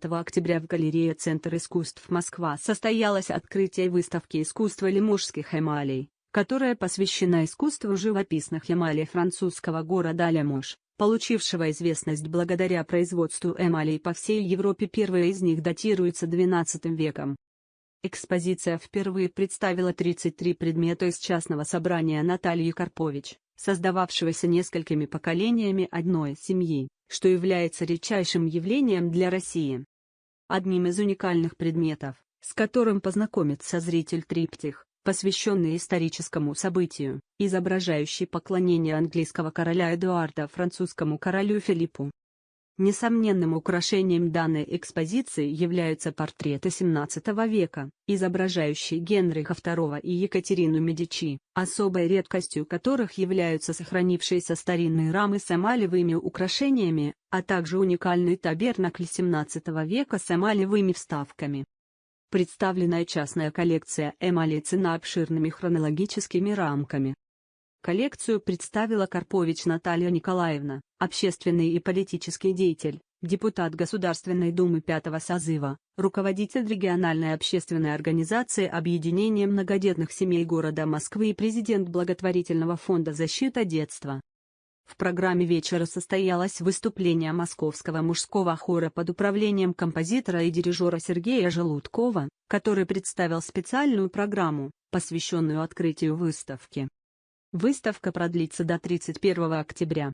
5 октября в галерее «Центр искусств Москва» состоялось открытие выставки искусства лимужских эмалей, которая посвящена искусству живописных эмалей французского города Лимуж, получившего известность благодаря производству эмалей по всей Европе. Первые из них датируются XII веком. Экспозиция впервые представила 33 предмета из частного собрания Натальи Карпович, создававшегося несколькими поколениями одной семьи, что является редчайшим явлением для России. Одним из уникальных предметов, с которым познакомится зритель, триптих, посвященный историческому событию, изображающий поклонение английского короля Эдуарда французскому королю Филиппу. Несомненным украшением данной экспозиции являются портреты XVII века, изображающие Генриха II и Екатерину Медичи, особой редкостью которых являются сохранившиеся старинные рамы с эмалевыми украшениями, а также уникальный табернакль XVII века с эмалевыми вставками. Представленная частная коллекция эмалей ценна обширными хронологическими рамками. Коллекцию представила Карпович Наталья Николаевна, общественный и политический деятель, депутат Государственной Думы 5-го созыва, руководитель региональной общественной организации Объединения многодетных семей города Москвы и президент благотворительного фонда «Защита детства». В программе вечера состоялось выступление Московского мужского хора под управлением композитора и дирижера Сергея Желудкова, который представил специальную программу, посвященную открытию выставки. Выставка продлится до 31 октября.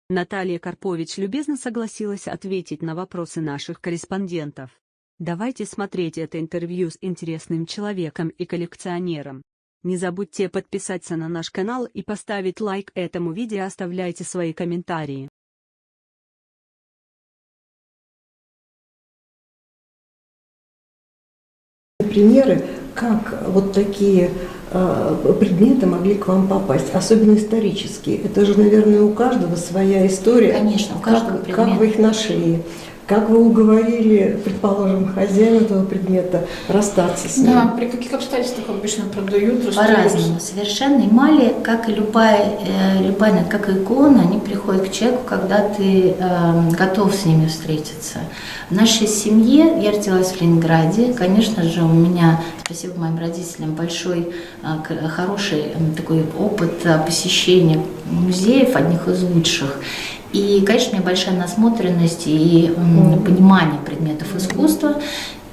Наталья Карпович любезно согласилась ответить на вопросы наших корреспондентов. Давайте смотреть это интервью с интересным человеком и коллекционером. Не забудьте подписаться на наш канал и поставить лайк этому видео, оставляйте свои комментарии. Примеры, как вот такие предметы могли к вам попасть, особенно исторические. Это же, наверное, у каждого своя история. Конечно, у каждого предмета. Как вы их нашли? Как вы уговорили, предположим, хозяина этого предмета расстаться с ним? Да, при каких обстоятельствах обычно продают? По-разному. Совершенно эмали, как и любая, как и икона, они приходят к человеку, когда ты готов с ними встретиться. В нашей семье, я родилась в Ленинграде, конечно же, у меня, спасибо моим родителям, большой, хороший такой опыт посещения музеев, одних из лучших. И, конечно, у меня большая насмотренность и понимание предметов искусства.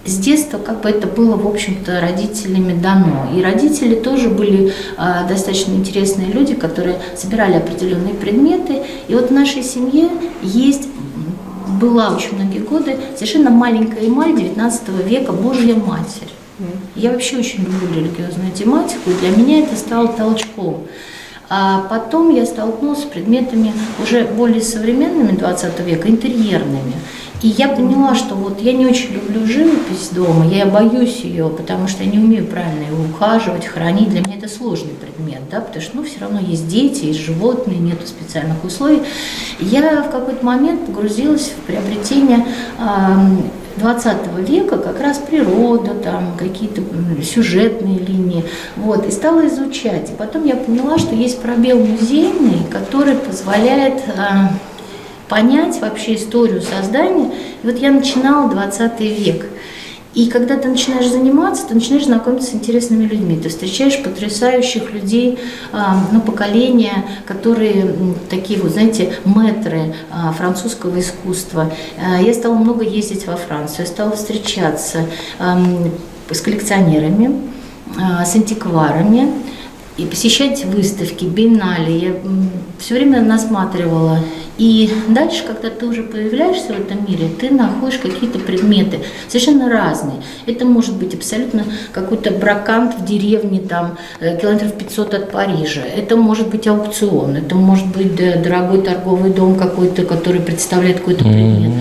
С детства как бы это было, в общем-то, родителями дано. И родители тоже были достаточно интересные люди, которые собирали определенные предметы. И вот в нашей семье была очень многие годы совершенно маленькая эмаль 19 века «Божья Матерь». Я вообще очень люблю религиозную тематику, и для меня это стало толчком. А потом я столкнулась с предметами уже более современными 20 века, интерьерными. И я поняла, что вот я не очень люблю живопись дома, я боюсь ее, потому что я не умею правильно его ухаживать, хранить. Для меня это сложный предмет, да, потому что все равно есть дети, есть животные, нет специальных условий. Я в какой-то момент погрузилась в приобретение 20 века, как раз природа, там какие-то сюжетные линии, вот, и стала изучать. И потом я поняла, что есть пробел музейный, который позволяет понять вообще историю создания. И вот я начинала 20 век. И когда ты начинаешь заниматься, ты начинаешь знакомиться с интересными людьми. Ты встречаешь потрясающих людей, поколения, которые такие вот, знаете, мэтры французского искусства. Я стала много ездить во Францию, я стала встречаться с коллекционерами, с антикварами и посещать выставки, биеннале. Я все время насматривала. И дальше, когда ты уже появляешься в этом мире, ты находишь какие-то предметы совершенно разные. Это может быть абсолютно какой-то бракант в деревне, там, километров 500 от Парижа. Это может быть аукцион, это может быть дорогой торговый дом какой-то, который представляет какой-то предмет.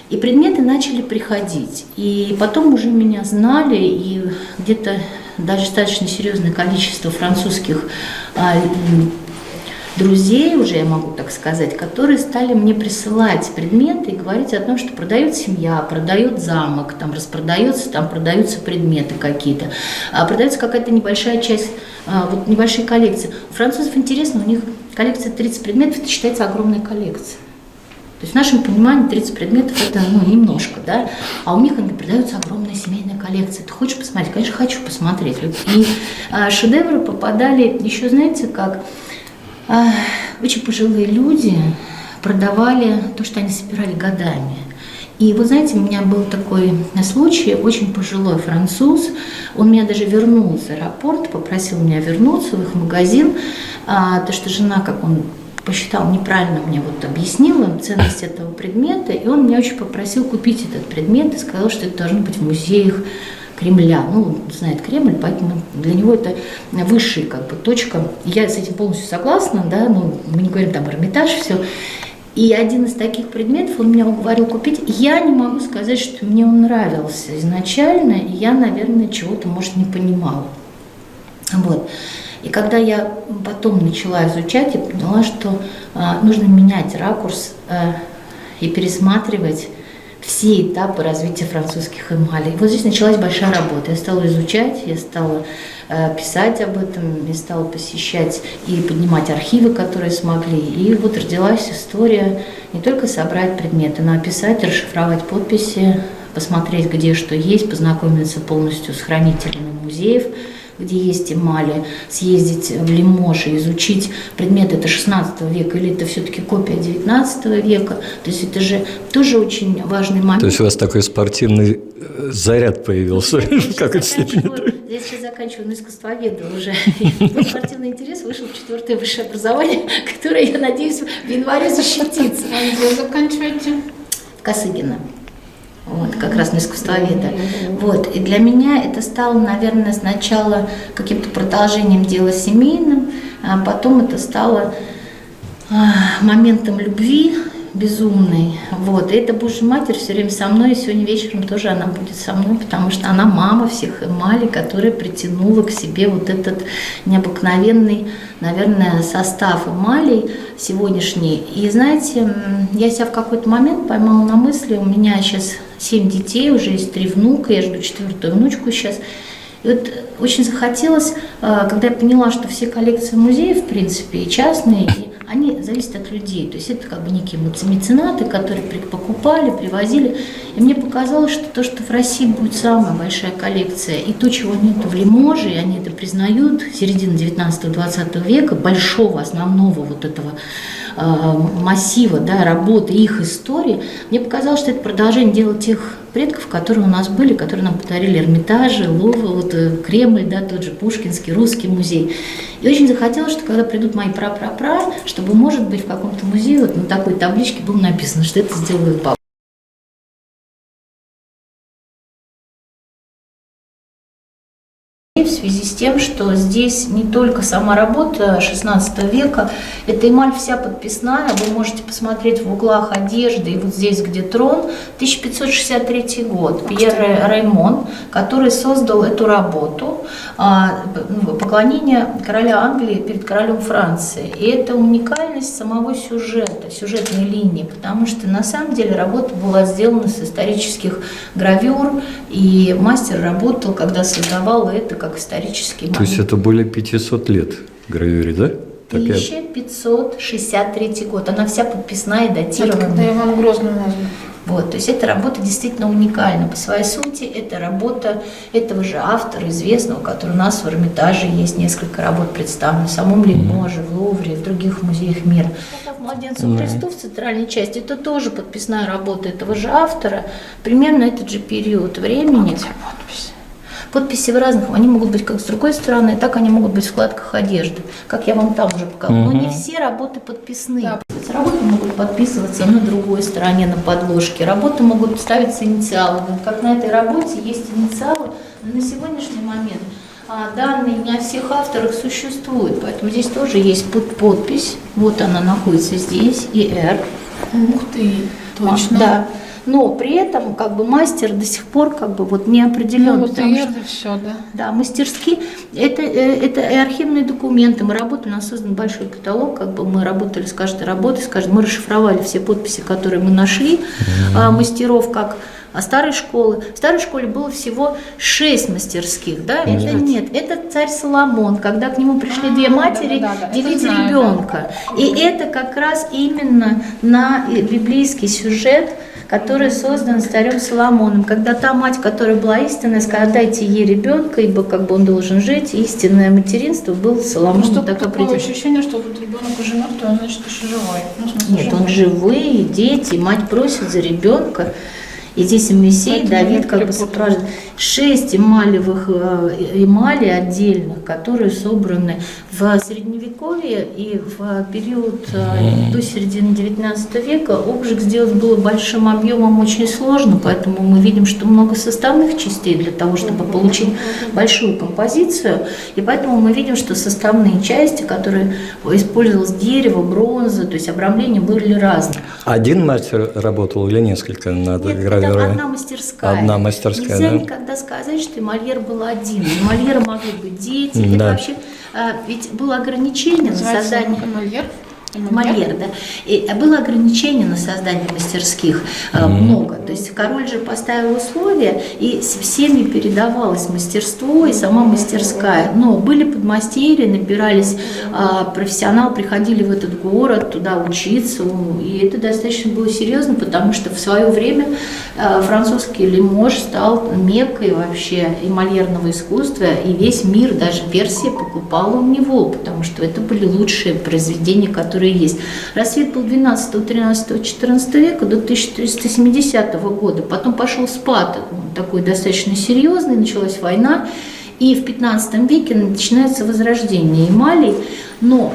И предметы начали приходить. И потом уже меня знали, и где-то даже достаточно серьезное количество французских друзей, уже я могу так сказать, которые стали мне присылать предметы и говорить о том, что продает семья, продает замок, там распродается, там продаются предметы какие-то, продается какая-то небольшая часть, вот небольшие коллекции. У французов интересно, у них коллекция 30 предметов, это считается огромной коллекцией. То есть в нашем понимании 30 предметов это немножко, да, а у них они продаются огромная семейная коллекция. Ты хочешь посмотреть? Конечно, хочу посмотреть. И шедевры попадали еще, знаете, как очень пожилые люди продавали то, что они собирали годами. И вот знаете, у меня был такой случай, очень пожилой француз, он меня даже вернул с аэропорта, попросил меня вернуться в их магазин, то, что жена, как он посчитал, неправильно мне вот объяснила ценность этого предмета, и он меня очень попросил купить этот предмет и сказал, что это должно быть в музеях Кремля. Ну, он знает Кремль, поэтому для него это высшая как бы точка. Я с этим полностью согласна, да, ну, мы не говорим там Эрмитаж, все. И один из таких предметов он меня уговорил купить. Я не могу сказать, что мне он нравился изначально, и я, наверное, чего-то, может, не понимала. Вот. И когда я потом начала изучать, я поняла, что нужно менять ракурс и пересматривать все этапы развития французских эмалей. Вот здесь началась большая работа. Я стала изучать, я стала писать об этом, я стала посещать и поднимать архивы, которые смогли. И вот родилась история не только собрать предметы, но описать, расшифровать подписи, посмотреть, где что есть, познакомиться полностью с хранителями музеев, где есть эмали, съездить в Лимож и изучить предмет, это 16 века или это все-таки копия 19 века. То есть это же тоже очень важный момент. То есть у вас такой спортивный заряд появился в какой-то степени? Я сейчас заканчиваю искусствоведа уже. Спортивный интерес вышел в 4-е высшее образование, которое, я надеюсь, в январе защитится. А где заканчиваете? В Косыгино. Вот, как раз на искусствоведа. Вот. И для меня это стало, наверное, сначала каким-то продолжением дела семейным, а потом это стало моментом любви безумной. Вот. И эта Божья Матерь все время со мной, и сегодня вечером тоже она будет со мной, потому что она мама всех эмалей, которая притянула к себе вот этот необыкновенный, наверное, состав эмалей сегодняшний. И знаете, я себя в какой-то момент поймала на мысли, у меня сейчас 7 детей, уже есть 3 внука, я жду 4-ю внучку сейчас. И вот очень захотелось, когда я поняла, что все коллекции музеев, в принципе, и частные, они зависят от людей. То есть это как бы некие меценаты, которые покупали, привозили. И мне показалось, что то, что в России будет самая большая коллекция, и то, чего нет в Лиможе, и они это признают, середина 19-20 века, большого, основного вот этого массива, да, работы, их истории, мне показалось, что это продолжение дела тех предков, которые у нас были, которые нам подарили Эрмитажи, Лувр, вот, Кремль, да, тот же Пушкинский, Русский музей. И очень захотелось, что когда придут мои пра-пра-пра, чтобы, может быть, в каком-то музее вот на такой табличке было написано, что это сделала их бабушка. В связи с тем, что здесь не только сама работа 16 века, эта эмаль вся подписная, вы можете посмотреть в углах одежды, и вот здесь, где трон, 1563 год, Пьер Раймон, который создал эту работу, поклонение короля Англии перед королем Франции. И это уникальность самого сюжета, сюжетной линии, потому что на самом деле работа была сделана с исторических гравюр, и мастер работал, когда создавал это как исторический момент. То есть это более 500 лет гравюре, да? 1563 год. Она вся подписная и датирована. Это когда Иван Грозный назван. Вот, то есть эта работа действительно уникальна по своей сути. Это работа этого же автора, известного, который у нас в Эрмитаже есть несколько работ представлены, в самом Лиможе, в Лувре, в других музеях мира. «Младенцу Христу» в центральной части, это тоже подписная работа этого же автора, примерно этот же период времени. Подписи в разных, они могут быть как с другой стороны, так они могут быть в вкладках одежды, как я вам там уже показала. Но не все работы подписные. Да. Работы могут подписываться на другой стороне, на подложке. Работы могут ставиться инициалы. Как на этой работе есть инициалы, но на сегодняшний момент данные не о всех авторах существуют. Поэтому здесь тоже есть подпись. Вот она находится здесь, ИР. Ух ты, точно. Да. Но при этом как бы мастер до сих пор как бы вот не определен. Ну, вот и это все, да. Да, мастерски. Это и архивные документы. Мы работали, у нас создан большой каталог, как бы мы работали с каждой работой, мы расшифровали все подписи, которые мы нашли, мастеров, как старой школы. В старой школе было всего 6 мастерских, да? Это нет, это царь Соломон, когда к нему пришли две матери делить ребенка. И это как раз именно на библейский сюжет, который создан царем Соломоном, когда та мать, которая была истинная, сказала: отдайте ей ребенка, ибо как бы он должен жить, истинное материнство было Соломоном. Так такое ощущение, что вот ребенок уже мертвый, он, значит, еще живой. Ну, в смысле, Нет, живой. он живые, дети, мать просит за ребенка. И здесь и Моисей, и Давид как бы сопровождают. 6 эмалей отдельных, которые собраны в Средневековье и в период до середины 19 века. Обжиг сделать было большим объемом очень сложно, поэтому мы видим, что много составных частей для того, чтобы получить большую композицию. И поэтому мы видим, что составные части, которые использовалось дерево, бронза, то есть обрамления были разные. Один мастер работал или несколько над гравюрой? Это одна мастерская. Одна мастерская, Нельзя да? никогда сказать, что эмальер был один. Эмальера могли быть дети. Это Да. вообще, ведь было ограничение на создание... Эмальер, да. И было ограничение на создание мастерских много. То есть король же поставил условия, и всеми передавалось мастерство и сама мастерская. Но были подмастерья, набирались профессионалы, приходили в этот город, туда учиться. И это достаточно было серьезно, потому что в свое время французский Лимож стал меккой вообще эмальерного искусства, и весь мир, даже Персия, покупала у него, потому что это были лучшие произведения, которые есть. Рассвет был 12, 13, 14 века до 1370 года. Потом пошел спад, такой достаточно серьезный, началась война. И в 15 веке начинается возрождение эмалей. Но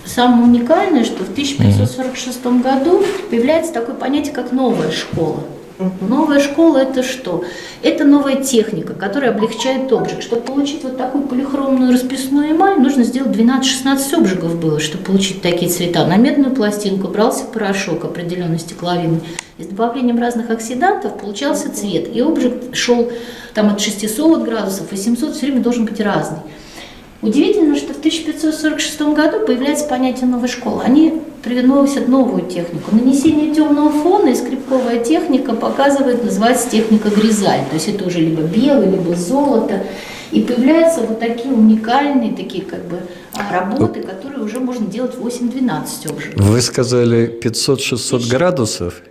самое уникальное, что в 1546 году появляется такое понятие, как новая школа. Новая школа – это что? Это новая техника, которая облегчает обжиг. Чтобы получить вот такую полихромную расписную эмаль, нужно сделать 12-16 обжигов было, чтобы получить такие цвета. На медную пластинку брался порошок определенной стекловины. И с добавлением разных оксидантов получался цвет. И обжиг шел там от 600 градусов, 800, все время должен быть разный. Удивительно, что в 1546 году появляется понятие новой школы. Они приносят новую технику. Нанесение темного фона и скрипковая техника показывает, называется техника гризаль. То есть это уже либо белый, либо золото. И появляются вот такие уникальные такие как бы работы, которые уже можно делать 8-12 обжигов. Вы сказали 500-600 градусов?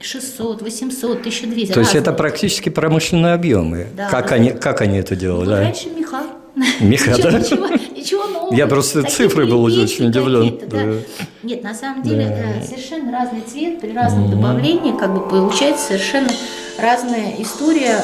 600, 800, 1200. То есть это разные. практически промышленные объемы. Да. Как они это делали? Ну, Да? раньше меха. Меха, да? Ничего нового. Я просто Такие цифры был припеси очень удивлен. какие-то, да. Нет, на самом деле совершенно разный цвет, при разном добавлении как бы получается совершенно разная история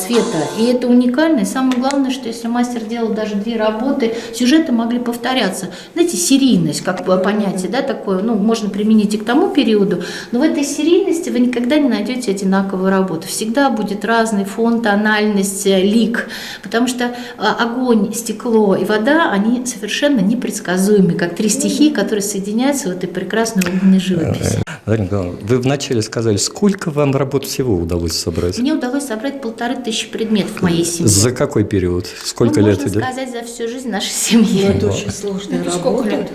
цвета. И это уникально. И самое главное, что если мастер делал даже 2 работы, сюжеты могли повторяться. Знаете, серийность, как бы понятие, да, такое, ну, можно применить и к тому периоду, но в этой серийности вы никогда не найдете одинаковую работу. Всегда будет разный фон, тональность, лик, потому что огонь, стекло и вода, они совершенно непредсказуемы, как 3 стихии, которые соединяются в этой прекрасной огненной живописи. Вы вначале сказали, сколько вам работ всего удалось собрать? Мне удалось собрать 1500 предметов в моей семье. За какой период? Сколько лет можно идет? сказать, за всю жизнь нашей семьи. Но это очень сложная Это работа. сколько лет?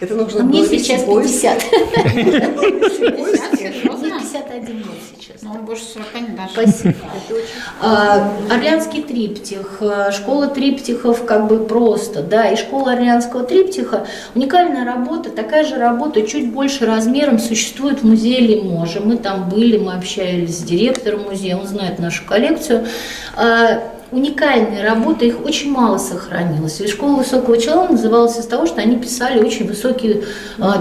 Это нужно А мне было сейчас вести поиск. 50. Серьезно? Мне 51 год сейчас. Но он больше 40 не даже. Спасибо. Орлеанский триптих, школа триптихов как бы просто, да, и школа Орлеанского триптиха, уникальная работа, такая же работа, чуть больше размером, существует в музее Лиможа. Мы там были, мы общались с директором музея, он знает нашу коллекцию. Уникальные работы, их очень мало сохранилось. И школа высокого чела называлась из того, что они писали очень высокие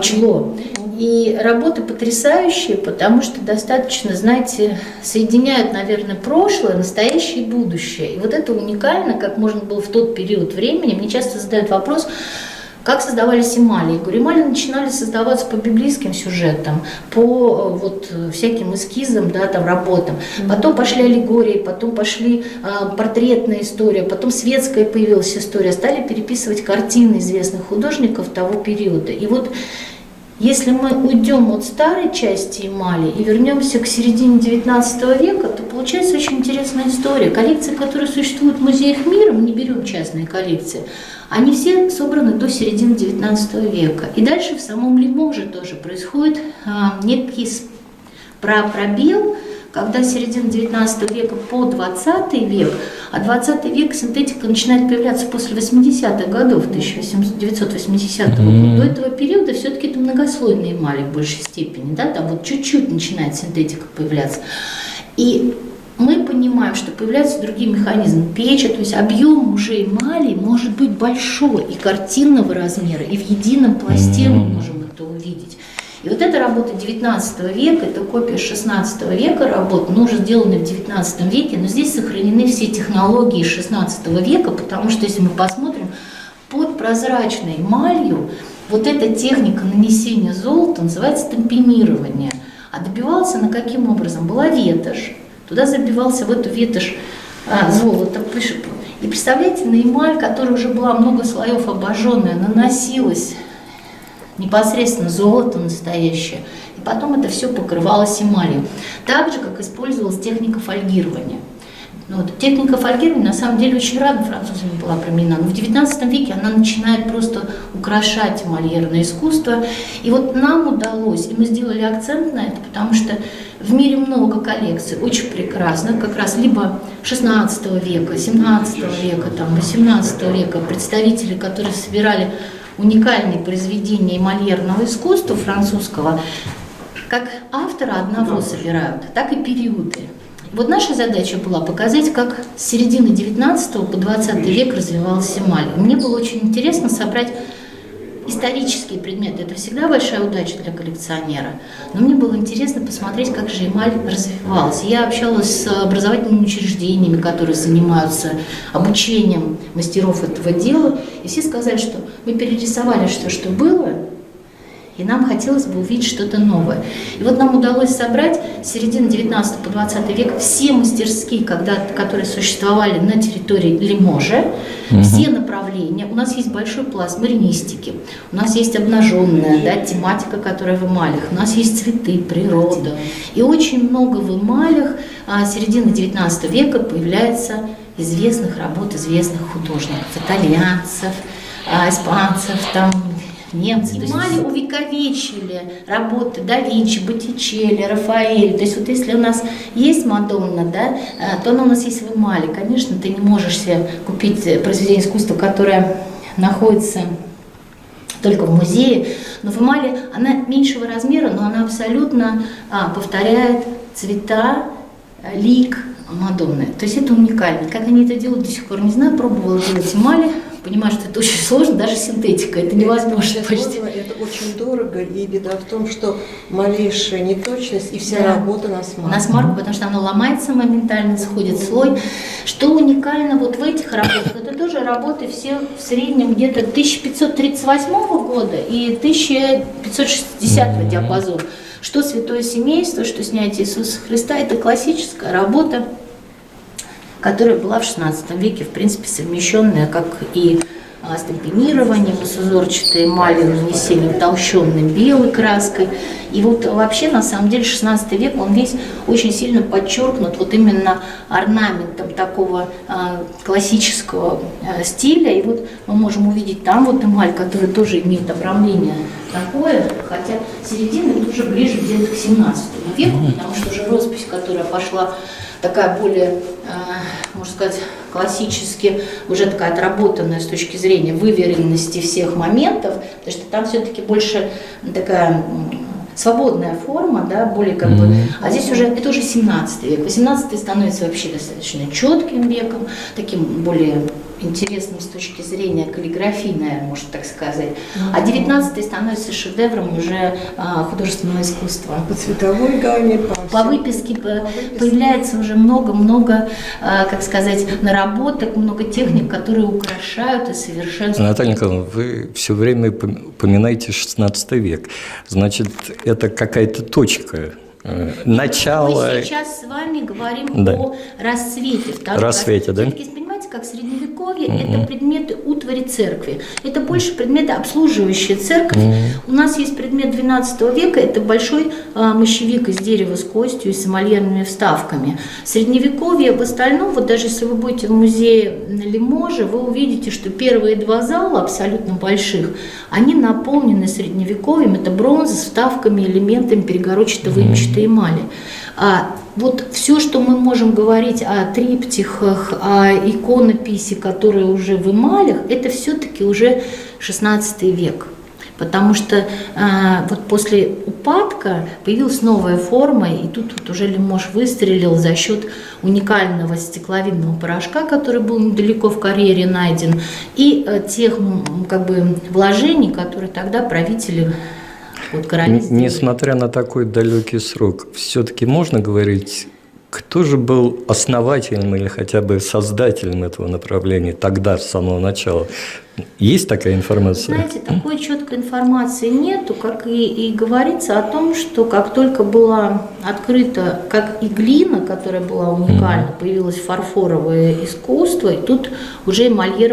чело. И работы потрясающие, потому что достаточно, знаете, соединяют, наверное, прошлое, настоящее и будущее. И вот это уникально, как можно было в тот период времени. Мне часто задают вопрос, как создавались эмали. Я говорю, эмали начинали создаваться по библейским сюжетам, по вот всяким эскизам, да, там, работам. Потом пошли аллегории, потом пошли портретная история, потом светская появилась история. Стали переписывать картины известных художников того периода. И вот если мы уйдем от старой части эмали и вернемся к середине 19 века, то получается очень интересная история. Коллекции, которые существуют в музеях мира, мы не берем частные коллекции, они все собраны до середины 19 века. И дальше в самом Лиможе тоже происходит некий пробел, когда с середины 19 века по 20 век, а 20 век синтетика начинает появляться после 80-х годов, 1980 года. До этого периода все-таки это многослойные эмали в большей степени, да, там вот чуть-чуть начинает синтетика появляться. И мы понимаем, что появляются другие механизмы печи, то есть объем уже эмали может быть большой и картинного размера, и в едином пласте мы можем это увидеть. И вот эта работа 19 века, это копия 16 века работ, но уже сделаны в 19 веке, но здесь сохранены все технологии 16 века, потому что если мы посмотрим, под прозрачной эмалью вот эта техника нанесения золота называется тампинирование. А добивался она каким образом? Была ветошь, туда забивался в эту ветошь золото. И представляете, на эмаль, которая уже была много слоев обожженная, наносилась непосредственно золото настоящее, и потом это все покрывалось эмалью. Так же, как использовалась техника фольгирования. Вот. Техника фольгирования на самом деле очень рано французами была применена, но в XIX веке она начинает просто украшать эмальерное искусство. И вот нам удалось, и мы сделали акцент на это, потому что в мире много коллекций, очень прекрасных, как раз либо XVI века, XVII века, там, XVIII века, представители, которые собирали уникальные произведения эмальерного искусства французского, как автора одного собирают, так и периоды. Вот наша задача была показать, как с середины 19 по 20 век развивалась эмаль. Мне было очень интересно собрать исторические предметы. Это всегда большая удача для коллекционера. Но мне было интересно посмотреть, как же эмаль развивалась. Я общалась с образовательными учреждениями, которые занимаются обучением мастеров этого дела. И все сказали, что мы перерисовали все, что было, и нам хотелось бы увидеть что-то новое. И вот нам удалось собрать с середины 19 по 20 век все мастерские, которые существовали на территории Лиможа, все направления. У нас есть большой пласт маринистики, у нас есть обнаженная, да, тематика, которая в эмалях, у нас есть цветы, природа. И очень много в эмалях середины 19 века появляется известных работ известных художников, итальянцев, испанцев, там, немцы. Эмали увековечили работы Да Винчи, Боттичелли, Рафаэль. То есть вот если у нас есть Мадонна, да, то она у нас есть в эмали. Конечно, ты не можешь себе купить произведение искусства, которое находится только в музее, но в эмали она меньшего размера, но она абсолютно повторяет цвета, лик Мадонны. То есть это уникально. Как они это делают, до сих пор не знаю, пробовала делать эмали. Понимаю, что это очень сложно, даже синтетика, это невозможно почти. Это очень дорого, и беда в том, что малейшая неточность и вся работа на смарку. На смарку, потому что оно ломается моментально, сходит слой. Что уникально вот в этих работах, это тоже работы все в среднем где-то 1538 года и 1560 диапазон. Что Святое Семейство, что снятие Иисуса Христа, это классическая работа, которая была в XVI веке, в принципе, совмещенная, как и с тампинированием, с узорчатой эмалью, нанесением толщенной белой краской. И вот вообще, на самом деле, XVI век, он весь очень сильно подчеркнут вот именно орнаментом такого классического стиля. И вот мы можем увидеть там вот эмаль, которая тоже имеет обрамление такое, хотя середина это уже ближе где-то к XVII веку, потому что уже роспись, которая пошла такая более, можно сказать, классически, уже такая отработанная с точки зрения выверенности всех моментов, потому что там все-таки больше такая свободная форма, да, более как бы, а здесь уже, это уже 17 век, 18 становится вообще достаточно четким веком, таким более интересным с точки зрения каллиграфии, наверное, можно так сказать. А 19 становится шедевром уже художественного искусства. По цветовой гамме, по выписке появляется уже много-много, как сказать, наработок, много техник, которые украшают и совершенствуют. Наталья Николаевна, вы все время упоминаете 16 век. Значит, это какая-то точка. Начало. Мы сейчас с вами говорим о расцвете. Рассвете, да? Понимаете, как средневековье это предметы утвари церкви. Это больше предметы, обслуживающие церковь. У нас есть предмет XII века, это большой мощевик из дерева с костью и с эмальерными вставками. Средневековье в остальном, вот даже если вы будете в музее Лиможа, вы увидите, что первые два зала, абсолютно больших, они наполнены средневековьем. Это бронза с вставками, элементами перегородчато-выемчатой эмали. Вот все, что мы можем говорить о триптихах, о иконописи, которые уже в эмалях, это все-таки уже XVI век. Потому что вот после упадка появилась новая форма, и тут вот уже Лимож выстрелил за счет уникального стекловидного порошка, который был недалеко в карьере найден, и тех как бы вложений, которые тогда правители вот, короли сделали. Несмотря на такой далекий срок, все-таки можно говорить, кто же был основателем или хотя бы создателем этого направления тогда, с самого начала? Есть такая информация? Знаете, такой четкой информации нету, как и говорится о том, что как только была открыта, как и глина, которая была уникальна, появилось фарфоровое искусство, и тут уже эмали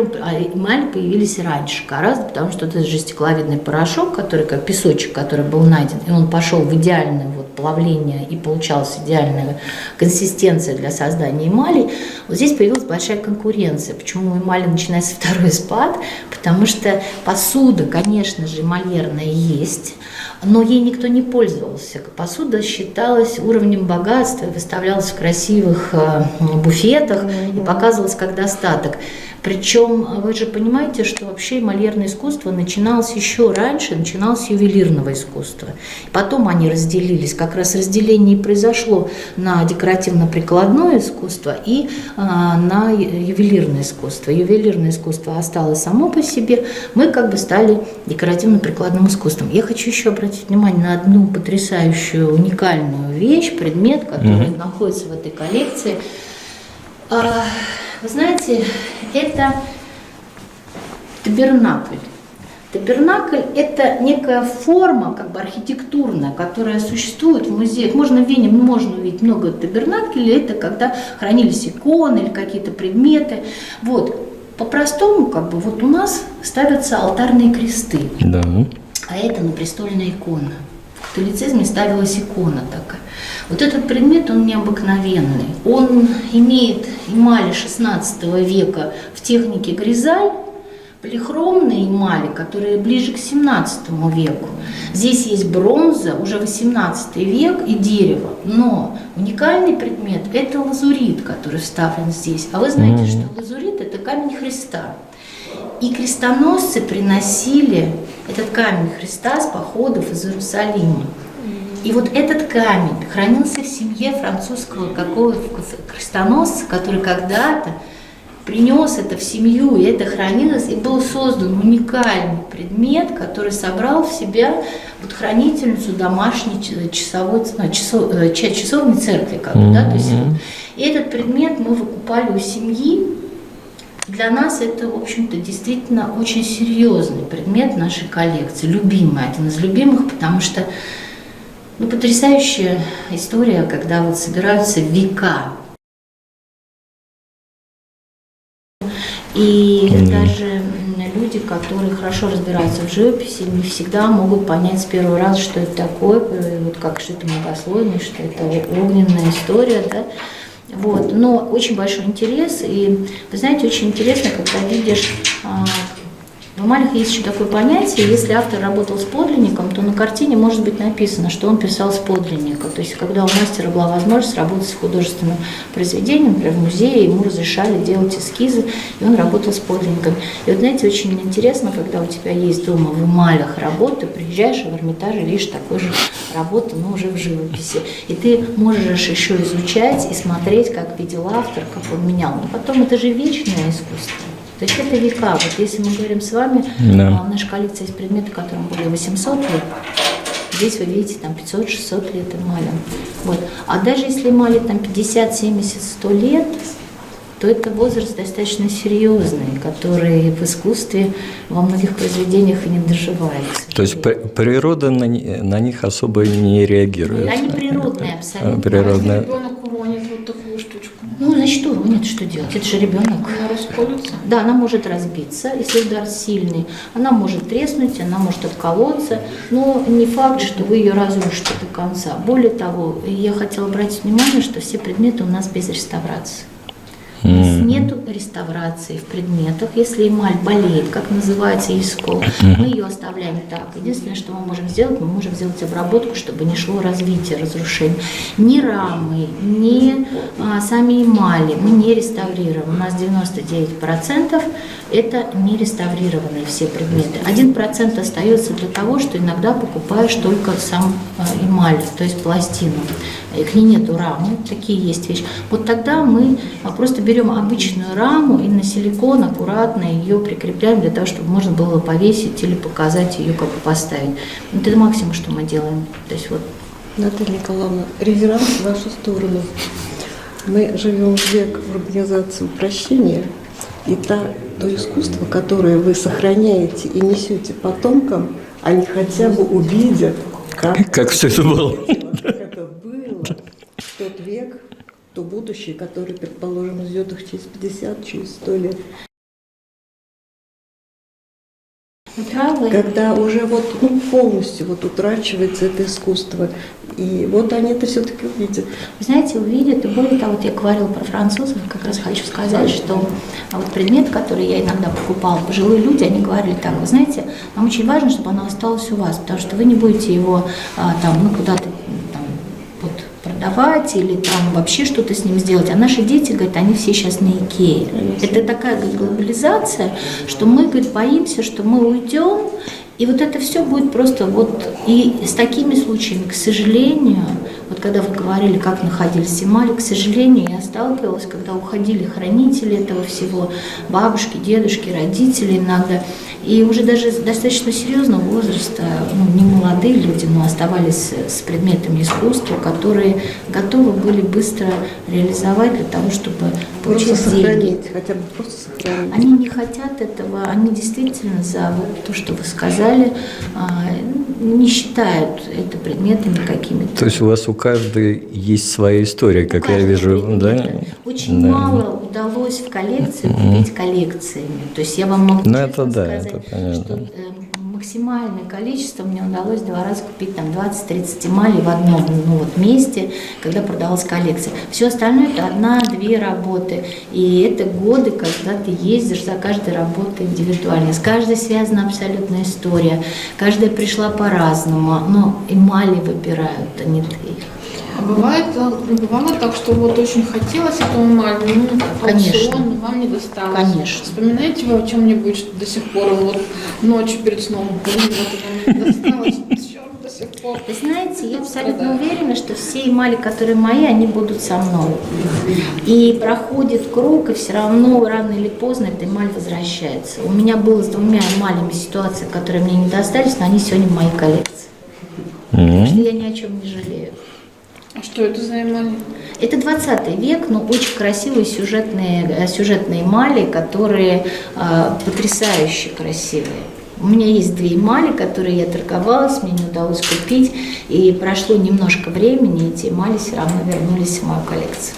появились раньше гораздо, потому что это же стекловидный порошок, который как песочек, который был найден, и он пошел в идеальное вот плавление, и получалась идеальная консистенция для создания эмали. Вот здесь появилась большая конкуренция. Почему у эмали начинается второй спад? Потому что посуда, конечно же, эмальерная есть, но ей никто не пользовался. Посуда считалась уровнем богатства, выставлялась в красивых буфетах и показывалась как достаток. Причем вы же понимаете, что вообще эмальерное искусство начиналось еще раньше, начиналось с ювелирного искусства. Потом они разделились, как раз разделение и произошло на декоративно-прикладное искусство и на ювелирное искусство. Ювелирное искусство осталось само по себе, мы как бы стали декоративно-прикладным искусством. Я хочу еще обратить внимание на одну потрясающую, уникальную вещь, предмет, который находится в этой коллекции. Вы знаете, это табернакль. Табернакль – это некая форма, как бы архитектурная, которая существует в музеях. Можно в Вене можно увидеть много табернаклей, это когда хранились иконы или какие-то предметы. Вот. По-простому, как бы, вот у нас ставятся алтарные кресты, Да. а это напрестольная икона. В католицизме ставилась икона такая. Вот этот предмет, он необыкновенный. Он имеет эмали XVI века в технике гризаль, полихромные эмали, которые ближе к XVII веку. Здесь есть бронза, уже XVIII век и дерево. Но уникальный предмет – это лазурит, который вставлен здесь. А вы знаете, что лазурит – это камень Христа. И крестоносцы приносили этот камень Христа с походов из Иерусалима. И вот этот камень хранился в семье французского какого-то крестоносца, который когда-то принес это в семью, и это хранилось, и был создан уникальный предмет, который собрал в себя вот хранительницу домашней часовной церкви. Как бы, да? То есть, и этот предмет мы выкупали у семьи. Для нас это, в общем-то, действительно очень серьезный предмет нашей коллекции, любимый, один из любимых, потому что потрясающая история, когда вот собираются века. И даже люди, которые хорошо разбираются в живописи, не всегда могут понять с первого раза, что это такое, вот как что это многослойное, что это огненная история, да. Вот. Но очень большой интерес, и вы знаете, очень интересно, когда видишь, в эмалях есть еще такое понятие, если автор работал с подлинником, то на картине может быть написано, что он писал с подлинника. То есть, когда у мастера была возможность работать с художественным произведением, например, в музее, ему разрешали делать эскизы, и он работал с подлинником. И вот, знаете, очень интересно, когда у тебя есть дома в эмалях работа, приезжаешь в Эрмитаж и видишь такую же работу, но уже в живописи. И ты можешь еще изучать и смотреть, как видел автор, как он менял. Но потом это же вечное искусство. То есть это века. Вот если мы говорим с вами, в нашей коллекции есть предметы, которым более 800 лет. Здесь вы видите там 500-600 лет эмали. Вот. А даже если эмали там 50, 70, 100 лет, то это возраст достаточно серьезный, который в искусстве во многих произведениях и не доживается. То есть природа на них особо не реагирует? Они природные абсолютно. Природные. Ребенок уронит вот такую штучку. Ну, значит, уронит, что делать? Это же ребенок. Она расколется. Да, она может разбиться, если удар сильный. Она может треснуть, она может отколоться, но не факт, что вы ее разрушите до конца. Более того, я хотела обратить внимание, что все предметы у нас без реставрации. У нас нету реставрации в предметах. Если эмаль болеет, как называется искол, мы ее оставляем так. Единственное, что мы можем сделать обработку, чтобы не шло развитие, разрушение. Ни рамы, ни сами эмали мы не реставрируем. У нас 99% это не реставрированные все предметы. 1% остается для того, что иногда покупаешь только сам эмаль, то есть пластину. И к ней нету рамы, такие есть вещи. Вот тогда мы просто берем обычную раму и на силикон аккуратно ее прикрепляем для того, чтобы можно было повесить или показать ее, как бы поставить. Вот это максимум, что мы делаем. То есть вот. Наталья Николаевна, реверанс в вашу сторону. Мы живем в век урбанизации упрощения, и то искусство, которое вы сохраняете и несете потомкам, они хотя бы увидят, Как все это было. как это было в тот век, то будущее, которое, предположим, ждет их через 50, через 100 лет. Правы. Когда уже полностью утрачивается это искусство. И вот они это все-таки увидят. Вы знаете, увидят, и более того, вот я говорила про французов, как раз хочу сказать, что вот предмет, который я иногда покупала, пожилые люди, они говорили так: вы знаете, нам очень важно, чтобы оно осталось у вас, потому что вы не будете его куда-то продавать или там вообще что-то с ним сделать. А наши дети, говорят, они все сейчас на Икее. Это такая, говорит, глобализация, что мы, говорит, боимся, что мы уйдем, и вот это все будет просто и с такими случаями, к сожалению, вот когда вы говорили, как находились эмали, к сожалению, я сталкивалась, когда уходили хранители этого всего, бабушки, дедушки, родители иногда, и уже даже достаточно серьезного возраста, не молодые люди, но оставались с предметами искусства, которые готовы были быстро реализовать для того, чтобы получить просто деньги. сохранить, хотя бы просто сохранить. Они не хотят этого, они действительно за то, что вы сказали, не считают это предметами какими-то. То есть у вас у каждой есть своя история, как я вижу, да? Очень мало удалось в коллекции купить коллекциями. То есть я вам могу честно сказать, что максимальное количество мне удалось 2 раза купить 20-30 эмалей в одном месте, когда продавалась коллекция. Все остальное это 1-2 работы. И это годы, когда ты ездишь за каждой работой индивидуально. С каждой связана абсолютная история. Каждая пришла по-разному. Но эмали выбирают, а не ты. А бывало так, что очень хотелось эту эмаль, аукцион, вам не досталось. Конечно. Вспоминаете вы о чем-нибудь, что до сих пор ночью перед сном вам не досталось, черт, до сих пор? Вы знаете, я абсолютно уверена, что все эмали, которые мои, они будут со мной. И проходит круг, и все равно рано или поздно эта эмаль возвращается. У меня было с 2 эмалями ситуация, которые мне не достались, но они сегодня в моей коллекции. Так что я ни о чем не жалею. А что это за эмали? Это 20 век, но очень красивые сюжетные эмали, которые потрясающе красивые. У меня есть 2 эмали, которые я торговалась, мне не удалось купить, и прошло немножко времени, и эти эмали все равно вернулись в мою коллекцию.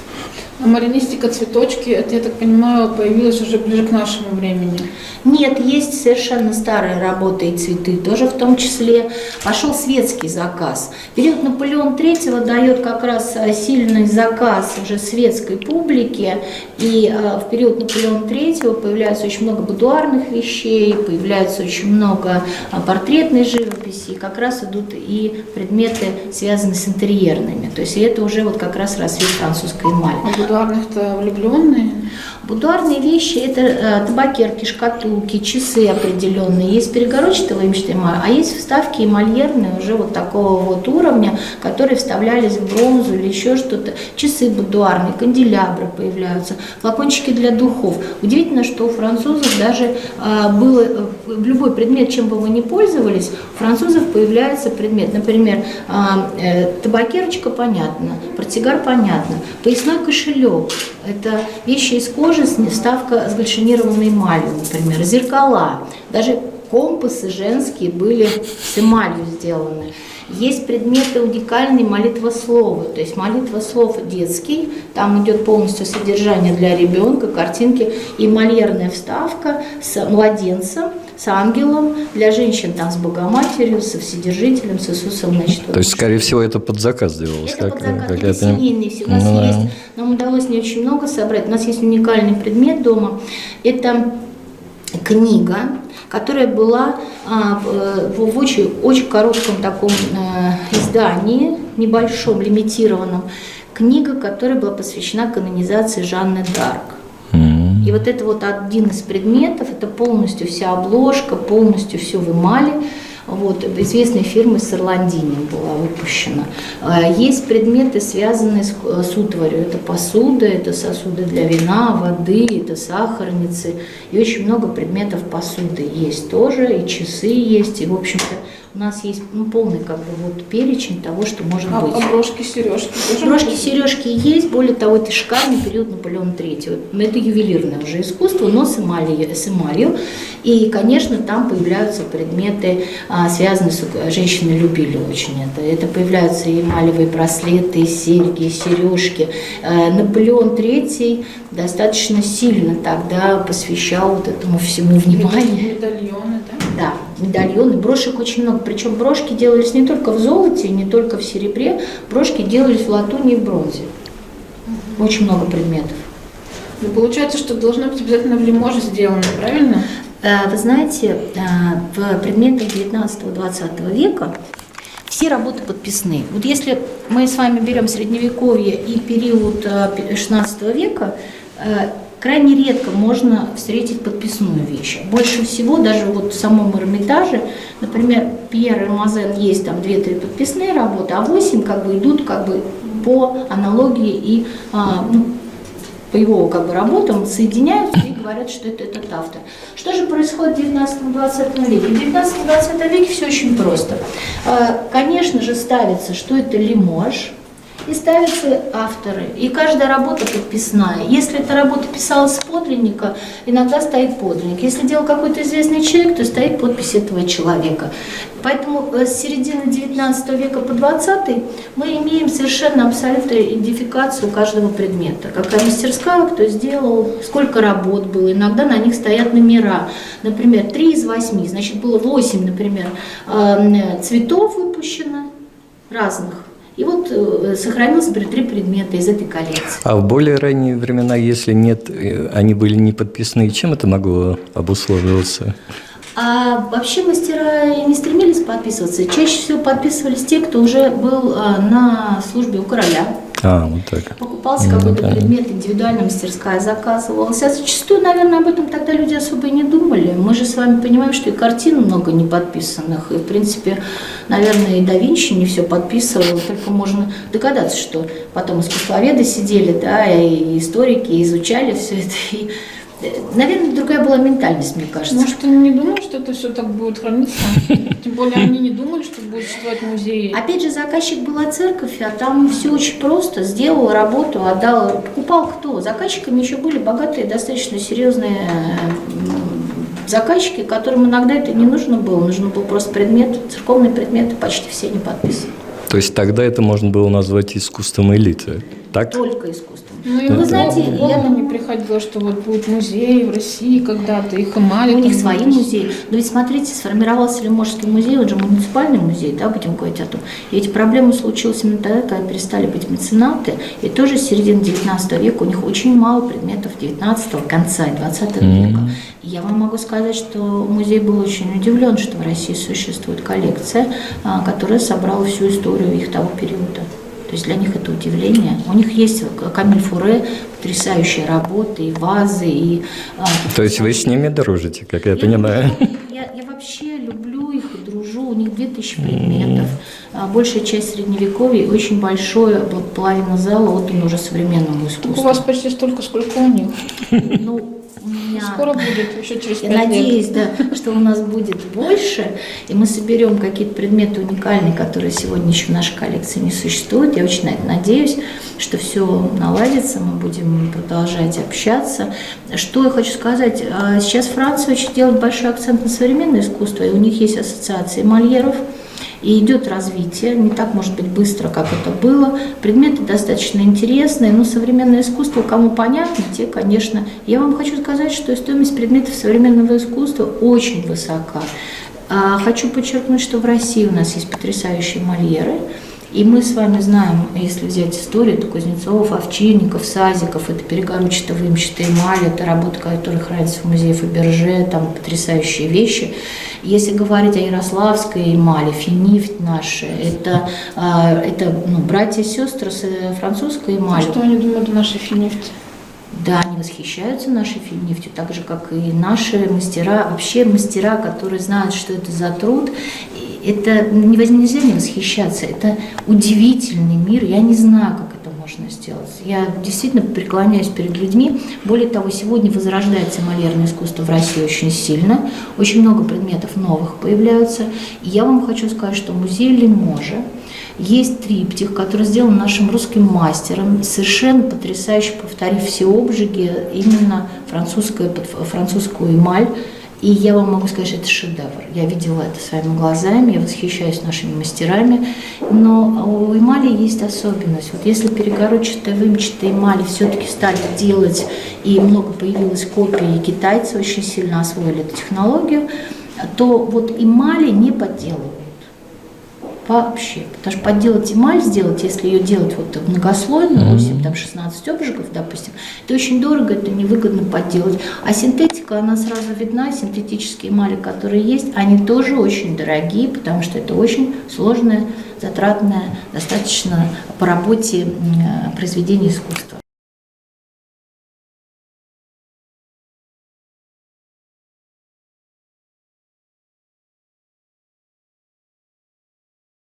А маринистика, цветочки, это, я так понимаю, появилось уже ближе к нашему времени? Нет, есть совершенно старые работы и цветы тоже в том числе. Пошел светский заказ. Период Наполеона III дает как раз сильный заказ уже светской публике. И в период Наполеона III появляется очень много будуарных вещей, появляется очень много портретной живописи. И как раз идут и предметы, связанные с интерьерными. То есть это уже как раз расцвет французской эмали. Будуарных-то влюбленные? Будуарные вещи – это табакерки, шкатулки, часы определенные. Есть перегородчатого эмали, а есть вставки эмальерные уже такого уровня, которые вставлялись в бронзу или еще что-то. Часы будуарные, канделябры появляются, флакончики для духов. Удивительно, что у французов даже было любой предмет, чем бы вы ни пользовались, у французов появляется предмет. Например, табакерочка, понятно, портсигар, понятно, поясной кошелек. Это вещи из кожи, вставка с гальшинированной эмалью, например, зеркала. Даже компасы женские были с эмалью сделаны. Есть предметы уникальные молитвословы, то есть молитвослов детский, там идет полностью содержание для ребенка, картинки и мольерная вставка с младенцем, с ангелом, для женщин там с Богоматерью, со Вседержителем, с Иисусом. Значит, То есть, скорее всего, это под заказ делалось. это под заказ, это я понимаю. семейные все. У нас Ну, есть, нам удалось не очень много собрать. У нас есть уникальный предмет дома. Это книга, которая была в очень коротком таком издании, небольшом, лимитированном. Книга, которая была посвящена канонизации Жанны д'Арк. И вот это вот один из предметов, это полностью вся обложка, полностью все в эмали. Вот, известной фирмы Сарландини была выпущена. Есть предметы, связанные с утварью. Это посуда, это сосуды для вина, воды, это сахарницы. И очень много предметов посуды есть тоже, и часы есть. И, в общем-то, у нас есть полный как бы вот перечень того, что может быть. А брошки, сережки? Брошки, сережки есть. Более того, это шикарный период Наполеона III. Это ювелирное уже искусство, но с эмалью. И, конечно, там появляются предметы, связанные с... Женщины любили очень это. Это появляются и эмалевые браслеты, и серьги, и сережки. Наполеон III достаточно сильно тогда посвящал вот этому всему внимание. Медальоны, да? Да, медальоны, брошек очень много. Причем брошки делались не только в золоте, не только в серебре. Брошки делались в латуни и в бронзе. Очень много предметов. Ну, получается, что должно быть обязательно в Лиможе сделано, правильно? Вы знаете, в предметах 19-20 века все работы подписные. Вот если мы с вами берем средневековье и период 16 века, крайне редко можно встретить подписную вещь. Больше всего, даже вот в самом Эрмитаже, например, Пьер и Мазен есть там 2-3 подписные работы, а 8 как бы идут как бы по аналогии и по его как бы работам соединяются и говорят, что это этот автор. Что же происходит в 19-20 веке? В 19-20 веке все очень просто. Конечно же, ставится, что это Лимож, и ставятся авторы. И каждая работа подписная. Если эта работа писалась с подлинника, иногда стоит подлинник. Если делал какой-то известный человек, то стоит подпись этого человека. Поэтому с середины 19 века по 20 мы имеем совершенно абсолютную идентификацию каждого предмета. Какая мастерская, кто сделал, сколько работ было. Иногда на них стоят номера. Например, 3 из 8. Значит, было 8, например, цветов выпущено разных. И вот сохранилось, например, 3 предмета из этой коллекции. А в более ранние времена, если нет, они были не подписаны, чем это могло обусловливаться? А вообще мастера не стремились подписываться. Чаще всего подписывались те, кто уже был на службе у короля. Вот так. Покупался какой-то предмет, индивидуальная мастерская заказывалась. А зачастую, наверное, об этом тогда люди особо и не думали. Мы же с вами понимаем, что и картин много не подписанных. И, в принципе, наверное, и да Винчи не все подписывал. Только можно догадаться, что потом искусствоведы сидели, да, и историки, и изучали все это. И, наверное, другая была ментальность, мне кажется. Может, они не думали, что это все так будет храниться? Тем более, они не думали, что будет существовать музей. Опять же, заказчик была церковь, а там все очень просто. Сделал работу, отдал. Покупал кто? Заказчиками еще были богатые, достаточно серьезные заказчики, которым иногда это не нужно было. Нужно был просто предмет, церковные предметы, почти все не подписаны. То есть тогда это можно было назвать искусством элиты, так? Только искусством. Ну, и Вы знаете, я не приходило, что вот будет музей в России когда-то, их эмали. У них свои музеи. Но ведь смотрите, сформировался Лиможский музей, он же муниципальный музей, да, будем говорить о том. И эти проблемы случились именно тогда, когда перестали быть меценаты. И тоже с середины 19 века у них очень мало предметов 19-го, конца 20 века. И я вам могу сказать, что музей был очень удивлен, что в России существует коллекция, которая собрала всю историю их того периода. То есть для них это удивление. У них есть Камиль Фуре, потрясающие работы, и вазы, и... То есть вы с ними дружите, как я понимаю? Я вообще люблю их и дружу. У них 2000 предметов. Большая часть средневековья, очень большое, половина зала отдана уже современному искусству. У вас почти столько, сколько у них. Ну, у меня... Скоро будет, еще через 5 Я лет. надеюсь, да, что у нас будет больше, и мы соберем какие-то предметы уникальные, которые сегодня еще в нашей коллекции не существуют. Я очень на это надеюсь, что все наладится, мы будем продолжать общаться. Что я хочу сказать, сейчас Франция очень делает большой акцент на современное искусство, и у них есть ассоциация эмальеров, И идет развитие, не так, может быть, быстро, как это было. Предметы достаточно интересные, но современное искусство, кому понятно, те, конечно. Я вам хочу сказать, что стоимость предметов современного искусства очень высока. Хочу подчеркнуть, что в России у нас есть потрясающие мольеры. И мы с вами знаем, если взять историю, это Кузнецов, Овчинников, Сазиков, это перегородчато-выемчатая эмаль, это работа, которая хранится в музее Фаберже, там потрясающие вещи. Если говорить о ярославской эмали, финифть наша, это братья и сестры с французской эмалью. А что они думают о нашей финифте? Да, они восхищаются нашей финифтью, так же, как и наши мастера, вообще мастера, которые знают, что это за труд. Это нельзя не восхищаться, это удивительный мир, я не знаю, как это можно сделать. Я действительно преклоняюсь перед людьми. Более того, сегодня возрождается эмалирное искусство в России очень сильно, очень много предметов новых появляются. И я вам хочу сказать, что в музее Лиможа есть триптих, который сделан нашим русским мастером, совершенно потрясающе, повторив все обжиги, именно французскую эмаль. И я вам могу сказать, что это шедевр. Я видела это своими глазами, я восхищаюсь нашими мастерами. Но у эмали есть особенность. Вот если перегородчатая, выемчатая эмали все-таки стали делать, и много появилось копий, и китайцы очень сильно освоили эту технологию, то вот эмали не подделывают. Вообще. Потому что подделать эмаль, если ее делать вот многослойную, 8-16 обжигов, допустим, это очень дорого, это невыгодно подделать. А синтетика, она сразу видна, синтетические эмали, которые есть, они тоже очень дорогие, потому что это очень сложное, затратное, достаточно по работе произведение искусства.